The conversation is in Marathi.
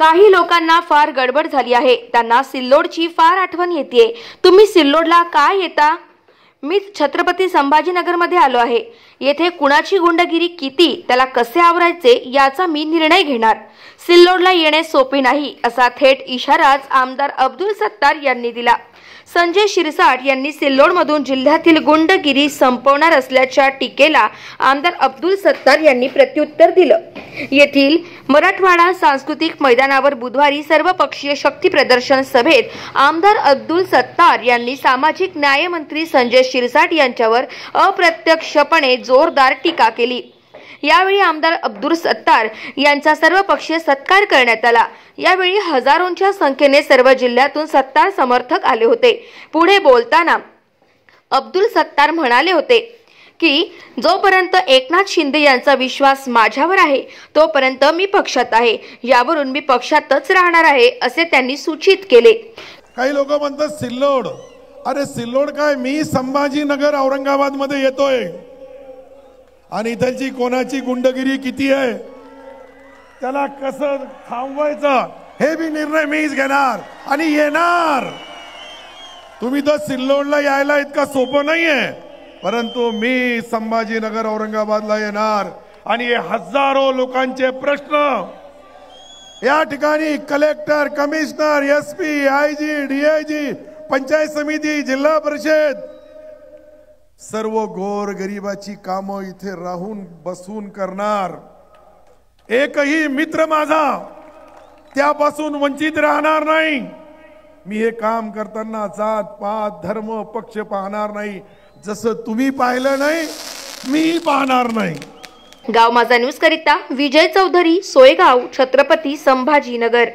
काही लोकांना फार गडबड झाली आहे। त्यांना सिल्लोडची फार आठवण येते। तुम्ही सिल्लोडला काय येता? मी छत्रपती संभाजीनगरमध्ये आलो आहे। येथे कुणाची गुंडगिरी किती, त्याला कसे आवरायचे याचा मी निर्णय घेणार। सिल्लोडला येणे सोपे नाही असा थेट इशाराच आमदार अब्दुल सत्तार यांनी दिला। संजय शिरसाट यांनी सिल्लोडमधून जिल्ह्यातील गुंडगिरी संपवणार असल्याच्या टीकेला आमदार अब्दुल सत्तार यांनी प्रत्युत्तर दिलं। येथील मराठवाडा सांस्कृतिक मैदानावर बुधवारी सर्वपक्षीय शक्ती प्रदर्शन सभेत आमदार अब्दुल सत्तार यांनी सामाजिक न्याय मंत्री संजय शिरसाट यांच्यावर अप्रत्यक्षपणे जोरदार टीका केली। यावेळी आमदार अब्दुल सत्तार यांचा सर्वपक्षीय सत्कार करण्यात आला। यावेळी हजारोंच्या संख्येने सर्व जिल्ह्यातून सत्तार समर्थक आले होते। पुढे बोलताना अब्दुल सत्तार म्हणाले होते की जोपर्यंत एकनाथ शिंदे यांचा विश्वास माझ्यावर आहे तोपर्यंत मी पक्षात आहे, यावरून मी पक्षातच राहणार आहे असे त्यांनी सूचित केले। काही लोक म्हणतात सिल्लोड, अरे सिल्लोड काय, मी संभाजीनगर औरंगाबाद मध्ये येतोय आणि इथलची कोणाची गुंडगिरी किती आहे, त्याला कसं थांबवायचं हे बी निर्णय मीच घेणार आणि येणार। तुम्ही तर सिल्लोडला यायला इतका सोपं नाहीये, परंतु मी संभाजीनगर औरंगाबादला येणार आणि हे हजारो लोकांचे प्रश्न या ठिकाणी collector, commissioner, SP, IG, DIG, panchayat समिती, जिल्हा परिषद सर्व गोर गरिबाची कामं इथे राहून बसून करणार। एकही मित्र माझा त्यापासून वंचित राहणार नाही। मी हे काम करताना जात पात धर्म पक्ष पाहणार नाही, जसं तुम्ही पाहिलं नाही मी पाहणार नाही। गाव माझा न्यूज करिता विजय चौधरी, सोयगाव, छत्रपती संभाजीनगर।